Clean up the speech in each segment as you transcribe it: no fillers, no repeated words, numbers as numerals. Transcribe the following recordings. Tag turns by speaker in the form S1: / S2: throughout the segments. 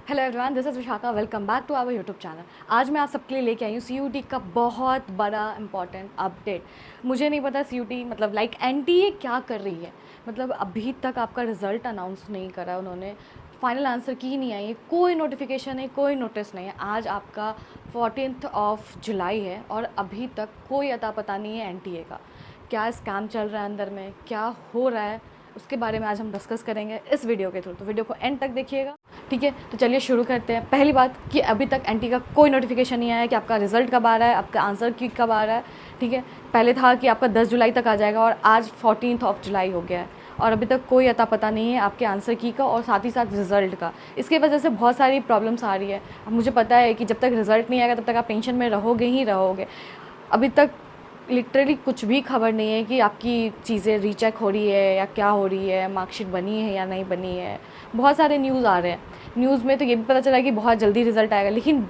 S1: Hello everyone, this is Vishakha. Welcome back to our YouTube channel. आज मैं आप सबके लिए लेके आई हूँ सीयूटी का बहुत बड़ा इंपॉर्टेंट अपडेट। मुझे नहीं पता सीयूटी मतलब एनटीए क्या कर रही है। मतलब अभी तक आपका रिज़ल्ट अनाउंस नहीं करा है उन्होंने, फाइनल आंसर की नहीं आई है, कोई नोटिफिकेशन नहीं, कोई नोटिस नहीं है। आज आपका 14th ऑफ जुलाई है और अभी तक कोई अता पता नहीं है एनटीए का। क्या स्कैम चल रहा है अंदर में, क्या हो रहा है, उसके बारे में आज हम डिस्कस करेंगे इस वीडियो के थ्रू। तो वीडियो को एंड तक देखिएगा, ठीक है। तो चलिए शुरू करते हैं। पहली बात कि अभी तक एनटी का कोई नोटिफिकेशन नहीं आया है कि आपका रिज़ल्ट कब आ रहा है, आपका आंसर की कब आ रहा है, ठीक है। पहले था कि आपका 10 जुलाई तक आ जाएगा और आज 14th ऑफ जुलाई हो गया है और अभी तक कोई अता पता नहीं है आपके आंसर की का और साथ ही साथ रिज़ल्ट का। इसकी वजह से बहुत सारी प्रॉब्लम्स आ रही है। अब मुझे पता है कि जब तक रिज़ल्ट नहीं आएगा तब तक आप टेंशन में रहोगे ही रहोगे। अभी तक लिटरली कुछ भी खबर नहीं है कि आपकी चीज़ें रीचेक हो रही है या क्या हो रही है, मार्कशीट बनी है या नहीं बनी है। बहुत सारे न्यूज़ आ रहे हैं। न्यूज़ में तो ये भी पता चला कि बहुत जल्दी रिज़ल्ट आएगा, लेकिन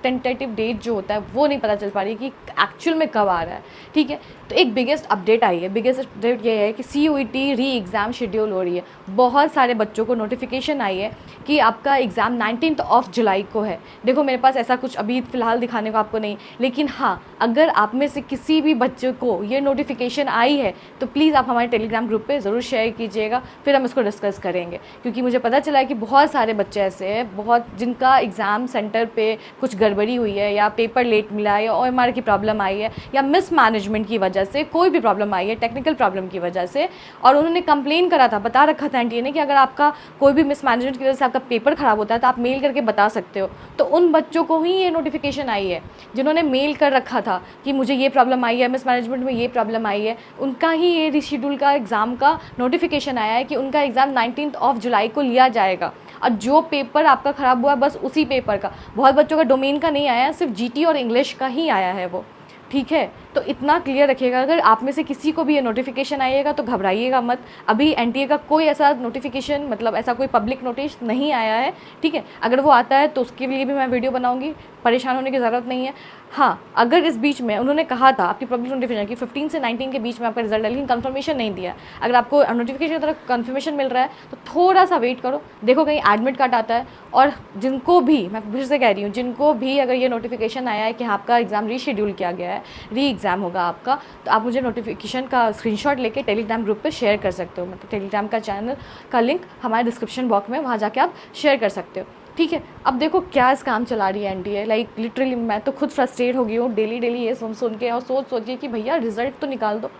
S1: टेंटेटिव डेट जो होता है वो नहीं पता चल पा रही कि एक्चुअल में कब आ रहा है, ठीक है। तो एक बिगेस्ट अपडेट आई है। बिगेस्ट अपडेट ये है कि सीयूईटी री एग्ज़ाम शेड्यूल हो रही है। बहुत सारे बच्चों को नोटिफिकेशन आई है कि आपका एग्ज़ाम 19th ऑफ जुलाई को है। देखो मेरे पास ऐसा कुछ अभी फ़िलहाल दिखाने को आपको नहीं, लेकिन हाँ, अगर आप में से किसी भी बच्चे को ये नोटिफिकेशन आई है तो प्लीज़ आप हमारे टेलीग्राम ग्रुप पे ज़रूर शेयर कीजिएगा, फिर हम इसको डिस्कस करेंगे। क्योंकि मुझे पता चला है कि बहुत सारे बच्चे ऐसे हैं बहुत जिनका एग्ज़ाम सेंटर पे कुछ गड़बड़ी हुई है या पेपर लेट मिला है या ओएमआर की प्रॉब्लम आई है या मिस मैनेजमेंट की वजह से कोई भी प्रॉब्लम आई है, टेक्निकल प्रॉब्लम की वजह से, और उन्होंने कंप्लेन करा था, बता रखा था एनटीए ने कि अगर आपका कोई भी मिस मैनेजमेंट की वजह से आपका पेपर ख़राब होता है तो आप मेल करके बता सकते हो। तो उन बच्चों को ही ये नोटिफिकेशन आई है जिन्होंने मेल कर रखा था कि मुझे ये प्रॉब्लम आई है, मिस मैनेजमेंट में ये प्रॉब्लम आई है। उनका ही ये रिशेड्यूल का एग्ज़ाम का नोटिफिकेशन आया है कि उनका एग्ज़ाम 19th ऑफ जुलाई को लिया जाएगा और जो पेपर आपका ख़राब हुआ है बस उसी पेपर का, बहुत बच्चों का डोमेन का नहीं आया है, सिर्फ जीटी और इंग्लिश का ही आया है वो, ठीक है। तो इतना क्लियर रखिएगा, अगर आप में से किसी को भी ये नोटिफिकेशन आइएगा तो घबराइएगा मत। अभी एनटीए का कोई ऐसा नोटिफिकेशन मतलब ऐसा कोई पब्लिक नोटिस नहीं आया है, ठीक है। अगर वो आता है तो उसके लिए भी मैं वीडियो बनाऊंगी, परेशान होने की ज़रूरत नहीं है। हाँ, अगर इस बीच में उन्होंने कहा था आपकी पब्लिक नोटिफिकेशन कि 15 से 19 के बीच में आपका रिजल्ट है, लेकिन कंफर्मेशन नहीं दिया, अगर आपको नोटिफिकेशन की तरह कंफर्मेशन मिल रहा है तो थोड़ा सा वेट करो, देखो कहीं एडमिट कार्ड आता है। और जिनको भी, मैं फिर से कह रही हूँ, जिनको भी अगर ये नोटिफिकेशन आया है कि आपका एग्ज़ाम रीशेड्यूल किया गया है, री एग्ज़ाम होगा आपका, तो आप मुझे नोटिफिकेशन का स्क्रीनशॉट लेके टेलीग्राम ग्रुप पे शेयर कर सकते हो। मतलब टेलीग्राम का चैनल का लिंक हमारे डिस्क्रिप्शन बॉक्स में, वहाँ जाके आप शेयर कर सकते हो, ठीक है। अब देखो क्या स्कैम चला रही है एनटीए, लिटरली मैं तो खुद फ्रस्ट्रेट हो गई हूँ डेली ये सुन के और सोच के कि भैया रिजल्ट तो निकाल दो।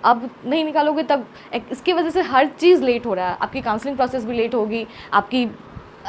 S1: अब नहीं निकालोगे तब इसकी वजह से हर चीज़ लेट हो रहा है। आपकी काउंसलिंग प्रोसेस भी लेट होगी, आपकी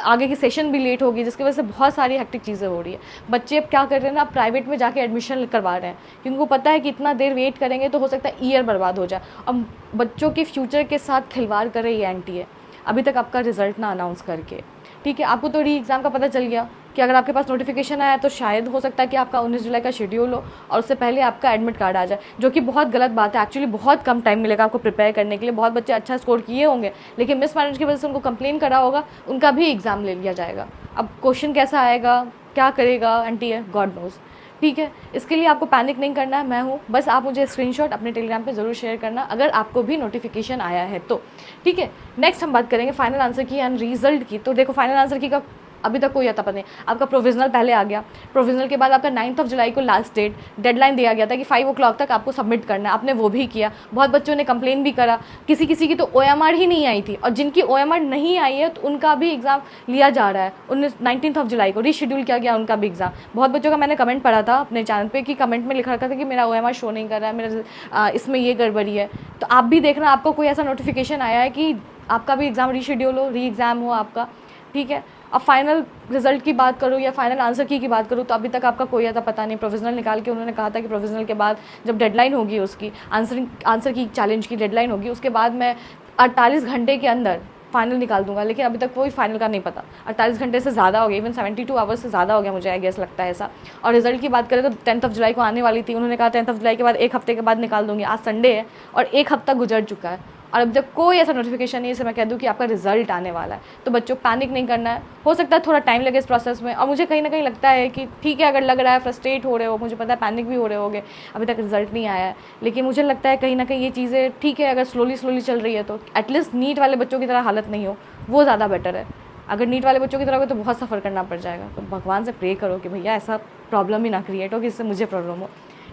S1: आगे की सेशन भी लेट होगी, जिसकी वजह से बहुत सारी हेक्टिक चीज़ें हो रही है। बच्चे अब क्या कर रहे हैं ना, प्राइवेट में जाके एडमिशन करवा रहे हैं क्योंकि उनको पता है कि इतना देर वेट करेंगे तो हो सकता है ईयर बर्बाद हो जाए। अब बच्चों के फ्यूचर के साथ खिलवाड़ कर रही है एनटीए अभी तक आपका रिजल्ट ना अनाउंस करके, ठीक है। आपको तो री एग्ज़ाम का पता चल गया कि अगर आपके पास नोटिफिकेशन आया तो शायद हो सकता है कि आपका 19 जुलाई का शेड्यूल हो और उससे पहले आपका एडमिट कार्ड आ जाए, जो कि बहुत गलत बात है। एक्चुअली बहुत कम टाइम मिलेगा आपको प्रिपेयर करने के लिए। बहुत बच्चे अच्छा स्कोर किए होंगे लेकिन मिस मैनेज की वजह से उनको कंप्लेन करा होगा, उनका भी एग्ज़ाम ले लिया जाएगा। अब क्वेश्चन कैसा आएगा, क्या करेगा एनटीए, गॉड नोज़, ठीक है। इसके लिए आपको पैनिक नहीं करना है, मैं हूँ, बस आप मुझे स्क्रीनशॉट अपने टेलीग्राम पे ज़रूर शेयर करना अगर आपको भी नोटिफिकेशन आया है तो, ठीक है। नेक्स्ट हम बात करेंगे फाइनल आंसर की एंड रिजल्ट की। तो देखो फाइनल आंसर की का अभी तक कोई अता पता नहीं। आपका प्रोविजनल पहले आ गया, प्रोविजनल के बाद आपका 9th ऑफ जुलाई को लास्ट डेडलाइन दिया गया था कि 5 o'clock तक आपको सबमिट करना है, आपने वो भी किया। बहुत बच्चों ने कंप्लेन भी करा, किसी किसी की तो ओएमआर ही नहीं आई थी, और जिनकी ओएमआर नहीं आई है तो उनका भी एग्ज़ाम लिया जा रहा है 19 ऑफ जुलाई को, रीशेड्यूल किया गया उनका भी एग्ज़ाम। बहुत बच्चों का मैंने कमेंट पढ़ा था अपने चैनल पर कि कमेंट में लिखा रखा था कि मेरा ओएमआर शो नहीं कर रहा है, मेरा इसमें ये गड़बड़ी है। तो आप भी देखना आपको कोई ऐसा नोटिफिकेशन आया है कि आपका भी एग्ज़ाम रीशेड्यूल हो, री एग्ज़ाम हो आपका, ठीक है। अब फाइनल रिजल्ट की बात करूँ या फाइनल आंसर की बात करूँ तो अभी तक आपका कोई ऐसा पता नहीं। प्रोविजनल निकाल के उन्होंने कहा था कि प्रोविजनल के बाद जब डेडलाइन होगी उसकी आंसर की चैलेंज की डेडलाइन होगी, उसके बाद मैं 48 घंटे के अंदर फाइनल निकाल दूंगा, लेकिन अभी तक कोई फाइनल का नहीं पता। 48 घंटे से ज़्यादा हो गया, इवन 72 आवर्स से ज़्यादा हो गया मुझे आई गेस लगता है ऐसा। और रिजल्ट की बात करें तो 10th ऑफ जुलाई को आने वाली थी, उन्होंने कहा 10th ऑफ जुलाई के बाद एक हफ्ते के बाद निकाल दूंगी। आज संडे है और एक हफ्ता गुजर चुका है और अभी तक कोई ऐसा नोटिफिकेशन नहीं है, इसे मैं कह दूँ कि आपका रिजल्ट आने वाला है। तो बच्चों पैनिक नहीं करना है, हो सकता है थोड़ा टाइम लगे इस प्रोसेस में। और मुझे कहीं ना कहीं लगता है कि ठीक है, अगर लग रहा है फ्रस्ट्रेट हो रहे हो, मुझे पता है पैनिक भी हो रहे होगे, अभी तक रिजल्ट नहीं आया है, लेकिन मुझे लगता है कहीं ना कहीं ये चीज़ें ठीक है, अगर स्लोली चल रही है तो एटलीस्ट नीट वाले बच्चों की तरह हालत नहीं हो, वो ज़्यादा बेटर है। अगर नीट वाले बच्चों की तरह होगा तो बहुत सफ़र करना पड़ जाएगा। तो भगवान से प्रे करो कि भैया ऐसा प्रॉब्लम ही ना क्रिएट हो कि इससे मुझे प्रॉब्लम हो।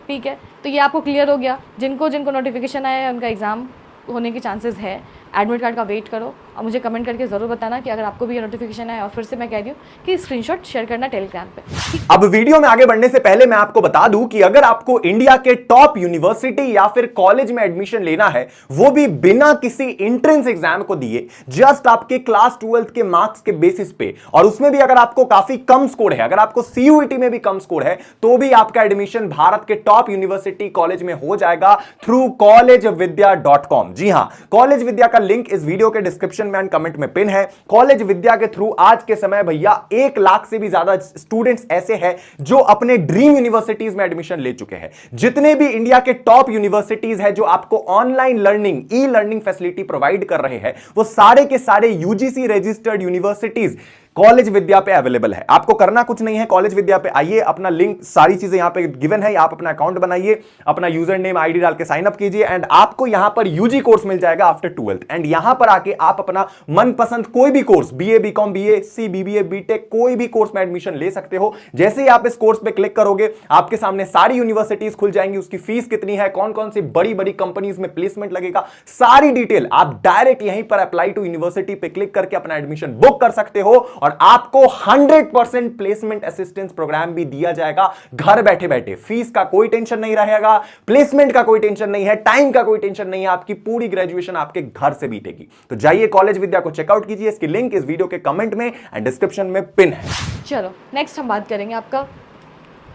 S1: ठीक है, तो ये आपको क्लियर हो गया। जिनको जिनको नोटिफिकेशन आया है उनका एग्ज़ाम होने के चांसेस है। एडमिट कार्ड का वेट करो और मुझे कमेंट करके ज़रूर बताना कि अगर आपको भी ये नोटिफिकेशन आया। और फिर से मैं कह रही हूँ कि स्क्रीनशॉट शेयर करना टेलीग्राम पे।
S2: अब वीडियो में आगे बढ़ने से पहले मैं आपको बता दूं कि अगर आपको इंडिया के टॉप यूनिवर्सिटी या फिर कॉलेज में एडमिशन लेना है, वो भी बिना किसी एंट्रेंस एग्जाम को दिए, जस्ट आपके क्लास 12 के मार्क्स के बेसिस पे, और उसमें भी अगर आपको काफी कम स्कोर है, अगर आपको सीयूईटी में भी कम स्कोर है, तो भी आपका एडमिशन भारत के टॉप यूनिवर्सिटी कॉलेज में हो जाएगा थ्रू collegevidya.com। जी हां, कॉलेज विद्या का लिंक इस वीडियो के डिस्क्रिप्शन में एंड कमेंट में पिन है। कॉलेज विद्या के थ्रू आज के समय भैया 1 लाख से भी ज्यादा स्टूडेंट्स ऐसे हैं जो अपने ड्रीम यूनिवर्सिटीज में एडमिशन ले चुके हैं। जितने भी इंडिया के टॉप यूनिवर्सिटीज हैं जो आपको online learning, e learning facility provide कर रहे हैं, वो सारे के सारे यूजीसी रजिस्टर्ड यूनिवर्सिटीज कॉलेज विद्या पे अवेलेबल है। आपको करना कुछ नहीं है, कॉलेज विद्या पे आइए, अपना लिंक, सारी चीजें यहां पे गिवन है, आप अपना अकाउंट बनाइए, अपना यूजर नेम आईडी डाल के साइन अप कीजिए एंड आपको यहां पर यूजी कोर्स मिल जाएगा आफ्टर 12th। एंड यहां पर आके आप अपना मनपसंद कोई भी course, BA, BCom, BSc, BBA, BTech, कोई भी कोर्स में एडमिशन ले सकते हो। जैसे ही आप इस कोर्स पे क्लिक करोगे, आपके सामने सारी यूनिवर्सिटीज खुल जाएंगी, उसकी फीस कितनी है, कौन कौन सी बड़ी बड़ी कंपनीज में प्लेसमेंट लगेगा, सारी डिटेल आप डायरेक्ट यहीं पर अप्लाई टू यूनिवर्सिटी पे क्लिक करके अपना एडमिशन बुक कर सकते हो। और आपको 100% प्लेसमेंट असिस्टेंस प्रोग्राम भी दिया जाएगा घर बैठे बैठे। फीस का कोई टेंशन नहीं रहेगा, प्लेसमेंट का कोई टेंशन नहीं है, टाइम का कोई टेंशन नहीं है, आपकी पूरी ग्रेजुएशन आपके घर से बीतेगी। तो जाइए कॉलेज विद्या को चेकआउट कीजिए, इसकी लिंक इस वीडियो के कमेंट में एंड डिस्क्रिप्शन में पिन है।
S1: चलो नेक्स्ट हम बात करेंगे आपका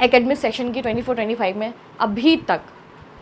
S1: एकेडमिक सेशन की 24-25 में।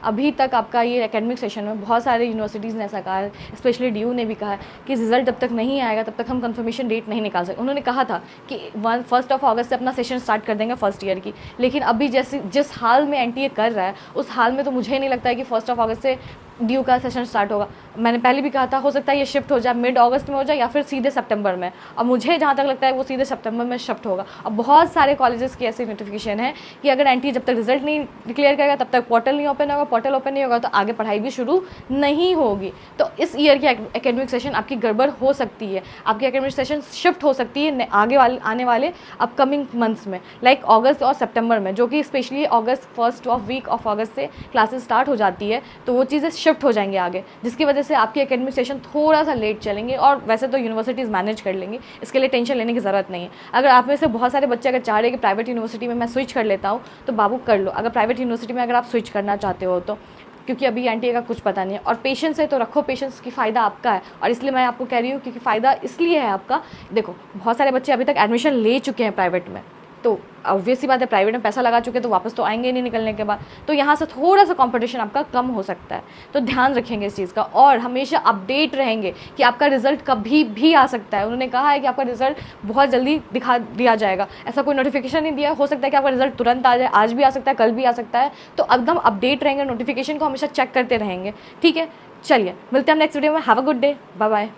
S1: अभी तक आपका ये एकेडमिक सेशन में बहुत सारे यूनिवर्सिटीज़ ने ऐसा कहा है, स्पेशली डीयू ने भी कहा है कि रिजल्ट जब तक नहीं आएगा तब तक हम कंफर्मेशन डेट नहीं निकाल सकते। उन्होंने कहा था कि 1 अगस्त से अपना सेशन स्टार्ट कर देंगे फर्स्ट ईयर की, लेकिन अभी जैसे जिस हाल में एनटीए कर रहा है उस हाल में तो मुझे नहीं लगता है कि 1 अगस्त से ड्यू का सेशन स्टार्ट होगा। मैंने पहले भी कहा था हो सकता है ये शिफ्ट हो जाए, मिड अगस्त में हो जाए या फिर सीधे सितंबर में। और मुझे जहाँ तक लगता है वो सीधे सितंबर में शिफ्ट होगा। अब बहुत सारे कॉलेजेस की ऐसी नोटिफिकेशन है कि अगर एनटीए जब तक रिजल्ट नहीं डिक्लेयर करेगा तब तक पोर्टल नहीं ओपन होगा, पोर्टल ओपन नहीं होगा तो आगे पढ़ाई भी शुरू नहीं होगी। तो इस ईयर की एकेडमिक सेशन आपकी गड़बड़ हो सकती है, आपकी एकेडमिक सेशन शिफ्ट हो सकती है आने वाले अपकमिंग मंथ्स में, लाइक अगस्त और सितंबर में, जो कि specially August first week of August से क्लासेस स्टार्ट हो जाती है। तो वो चीज़ें शिफ्ट हो जाएंगे आगे, जिसकी वजह से आपकी एकेडमिक सेशन थोड़ा सा लेट चलेंगे। और वैसे तो यूनिवर्सिटीज़ मैनेज कर लेंगी, इसके लिए टेंशन लेने की ज़रूरत नहीं है। अगर आप में से बहुत सारे बच्चे अगर चाह रहे हैं कि प्राइवेट यूनिवर्सिटी में मैं स्विच कर लेता हूँ तो बाबू कर लो, अगर प्राइवेट यूनिवर्सिटी में अगर आप स्विच करना चाहते हो तो, क्योंकि अभी एनटीए का कुछ पता नहीं है। और पेशेंस है तो रखो, पेशेंस की फ़ायदा आपका है। और इसलिए मैं आपको कह रही हूँ क्योंकि फ़ायदा इसलिए है आपका, देखो बहुत सारे बच्चे अभी तक एडमिशन ले चुके हैं प्राइवेट में, तो ऑब्वियस सी बात है प्राइवेट में पैसा लगा चुके तो वापस तो आएंगे नहीं निकलने के बाद, तो यहाँ से थोड़ा सा कंपटीशन आपका कम हो सकता है। तो ध्यान रखेंगे इस चीज़ का और हमेशा अपडेट रहेंगे कि आपका रिजल्ट कभी भी आ सकता है। उन्होंने कहा है कि आपका रिजल्ट बहुत जल्दी दिखा दिया जाएगा, ऐसा कोई नोटिफिकेशन नहीं दिया, हो सकता है कि आपका रिजल्ट तुरंत आ जाए, आज भी आ सकता है, कल भी आ सकता है। तो एकदम अपडेट रहेंगे, नोटिफिकेशन को हमेशा चेक करते रहेंगे। ठीक है, चलिए मिलते हैं नेक्स्ट वीडियो में। Have a good day, bye bye.